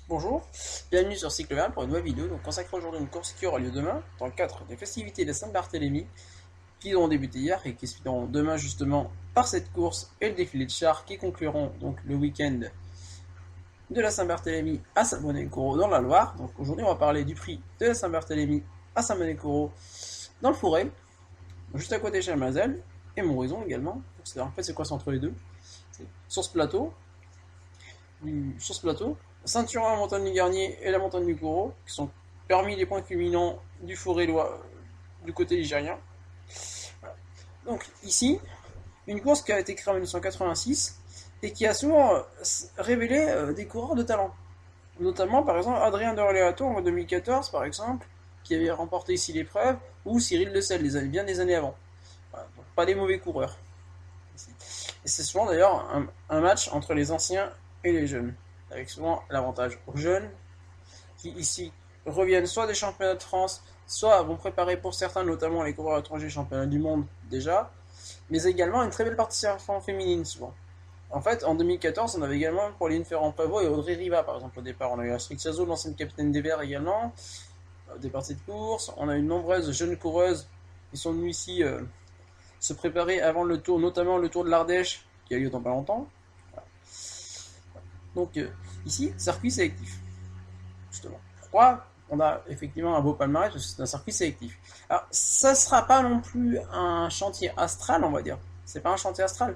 Bonjour, bienvenue sur Cycloverne pour une nouvelle vidéo consacrée aujourd'hui à une course qui aura lieu demain dans le cadre des festivités de Saint-Barthélemy qui ont débuté hier et qui se finiront demain justement par cette course et le défilé de chars qui concluront donc le week-end de la Saint-Barthélemy à Saint-Bonnet-Corot dans la Loire. Donc aujourd'hui on va parler du prix de la Saint-Barthélemy à Saint-Bonnet-Corot dans le Forêt, juste à côté de Chalmazel et Montbrison également. En fait c'est quoi, c'est entre les deux, c'est sur ce plateau, Ceinturin, la montagne du Garnier et la montagne du Corot, qui sont parmi les points culminants du forêt du côté ligérien. Voilà. Donc ici, une course qui a été créée en 1986 et qui a souvent révélé des coureurs de talent. Notamment par exemple Adrien de Roleato en 2014 par exemple, qui avait remporté ici l'épreuve, ou Cyril Le Sel bien des années avant. Voilà, donc pas des mauvais coureurs. Et c'est souvent d'ailleurs un match entre les anciens et les jeunes, avec souvent l'avantage aux jeunes qui ici reviennent soit des championnats de France, soit vont préparer pour certains, notamment les coureurs étrangers, championnats du monde déjà, mais également une très belle participation féminine souvent. En fait, en 2014, on avait également Pauline Ferrand-Pavot et Audrey Riva, par exemple, au départ. On a eu Astrid Chazot, l'ancienne capitaine des Verts également, au départ de cette course. On a eu de nombreuses jeunes coureuses qui sont venues ici se préparer avant le tour, notamment le tour de l'Ardèche, qui a lieu dans pas longtemps. Donc ici, circuit sélectif, justement. Pourquoi on a effectivement un beau palmarès? Parce que c'est un circuit sélectif. Alors, ça ne sera pas non plus un chantier astral, on va dire. C'est pas un chantier astral.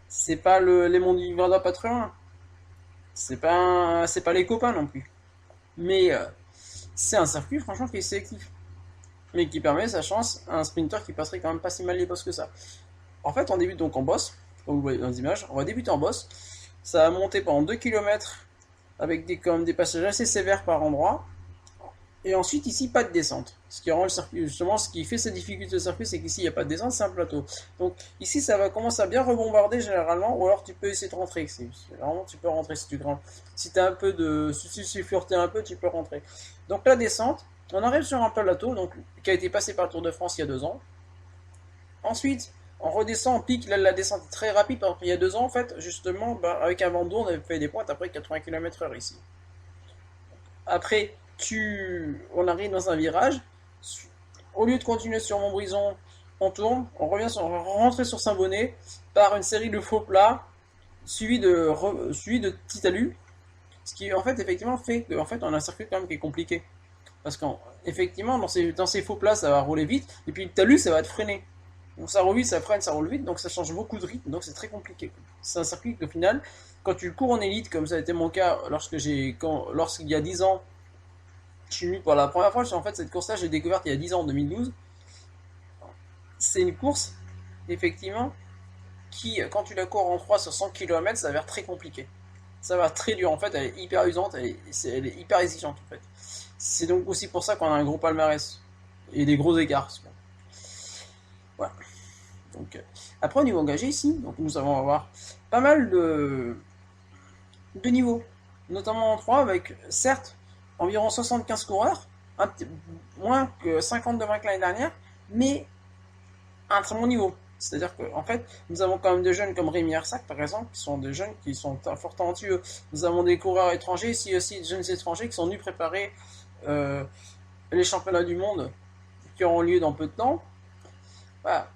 C'est pas les monts du Verdun Patrouin. C'est pas les copains non plus. Mais c'est un circuit, franchement, qui est sélectif. Mais qui permet sa chance à un sprinter qui passerait quand même pas si mal les bosses que ça. En fait, on débute donc en bosse, comme vous voyez dans les images. On va débuter en bosse. Ça va monter pendant 2 km avec comme des passages assez sévères par endroit. Et ensuite, ici, pas de descente. Ce qui rend le circuit, justement, ce qui fait sa difficulté de circuit, c'est qu'ici, il n'y a pas de descente, c'est un plateau. Donc, ici, ça va commencer à bien rebombarder généralement, ou alors tu peux essayer de rentrer. Vraiment, tu peux rentrer si tu grimpes. Si tu as un peu de. Si tu sulfureté un peu, tu peux rentrer. Donc, la descente, on arrive sur un plateau donc, qui a été passé par le Tour de France il y a 2 ans. Ensuite, on redescend, on pique. Là, la descente est très rapide. Par exemple, il y a 2 ans, en fait, justement, avec un vent d'eau, on avait fait des pointes après 80 km/h ici. Après, on arrive dans un virage. Au lieu de continuer sur Montbrison, on tourne, on rentre sur Saint-Bonnet par une série de faux plats suivi de petits talus. Ce qui, en fait, effectivement, fait qu'en fait, on a un circuit quand même qui est compliqué. Parce qu'effectivement, dans ces faux plats, ça va rouler vite. Et puis le talus, ça va être freiné. Donc ça roule vite, ça freine, ça roule vite. Donc ça change beaucoup de rythme. Donc c'est très compliqué. C'est un circuit qu'au final, quand tu cours en élite, comme ça a été mon cas lorsqu'il y a 10 ans, je suis venu pour la première fois. En fait, cette course-là, j'ai découverte il y a 10 ans, en 2012. C'est une course, effectivement, qui, quand tu la cours en 3 sur 100 km, ça va être très compliqué. Ça va être très dur. En fait, elle est hyper usante, elle est hyper exigeante, en fait. C'est donc aussi pour ça qu'on a un gros palmarès et des gros écarts. Voilà. Donc, après, au niveau engagé ici, donc nous allons avoir pas mal de niveaux, notamment en 3 avec certes environ 75 coureurs, moins que 50 de vainqueurs l'année dernière, mais à un très bon niveau. C'est-à-dire qu'en fait, nous avons quand même des jeunes comme Rémi Hersac, par exemple, qui sont des jeunes qui sont fort talentueux. Nous avons des coureurs étrangers, ici aussi des jeunes étrangers qui sont venus préparer les championnats du monde qui auront lieu dans peu de temps. Voilà.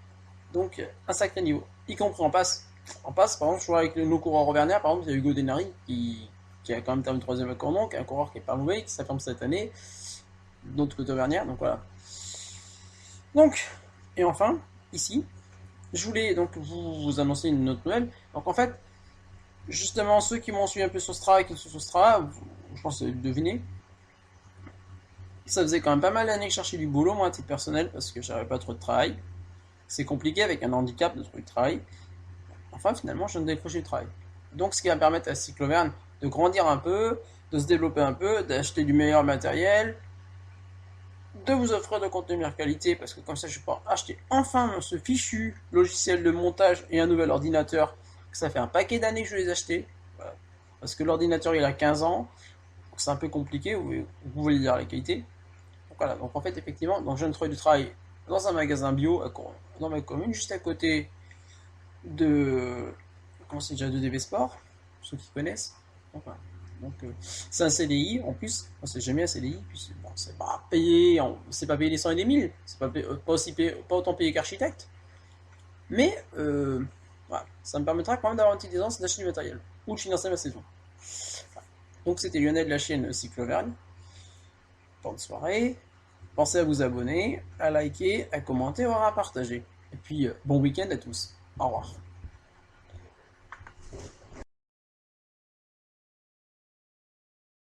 Donc, un sacré niveau. Y compris en passe. En passe, par exemple, je vois avec nos coureurs auvergnats, par exemple, il y a Hugo Denari qui a quand même terminé 3ème à Cournon, qui est un coureur qui est pas mauvais, qui s'affirme cette année, d'autres côté auvergnat, donc voilà. Donc, et enfin, ici, je voulais donc vous annoncer une autre nouvelle. Donc en fait, justement, ceux qui m'ont suivi un peu sur Strava et qui sont sur Strava, je pense que vous devinez, ça faisait quand même pas mal d'années que je cherchais du boulot, moi, à titre personnel, parce que j'avais pas trop de travail. C'est compliqué avec un handicap de trouver du travail. Enfin, finalement, je viens de décrocher du travail. Donc, ce qui va permettre à Cycloverne de grandir un peu, de se développer un peu, d'acheter du meilleur matériel, de vous offrir de contenu de meilleure qualité, parce que comme ça, je vais pouvoir acheter enfin ce fichu logiciel de montage et un nouvel ordinateur. Ça fait un paquet d'années que je les ai achetés. Voilà. Parce que l'ordinateur, il a 15 ans. Donc, c'est un peu compliqué, vous voulez dire la qualité. Donc, voilà. Donc, en fait, effectivement, donc, je viens de trouver du travail dans un magasin bio dans ma commune, juste à côté de comment c'est déjà de DB Sport, pour ceux qui connaissent. Donc, voilà. Donc c'est un CDI, en plus, j'aime bien un CDI, puis bon, c'est pas payé, c'est pas payé les 100 et les 1000, c'est pas, aussi pas autant payé qu'architecte, mais voilà, ça me permettra quand même d'avoir une petite aisance d'acheter du matériel, ou de financer ma saison. Donc c'était Lionel de la chaîne Cycle Auvergne. Bonne soirée. Pensez à vous abonner, à liker, à commenter, voire à partager. Et puis bon week-end à tous. Au revoir.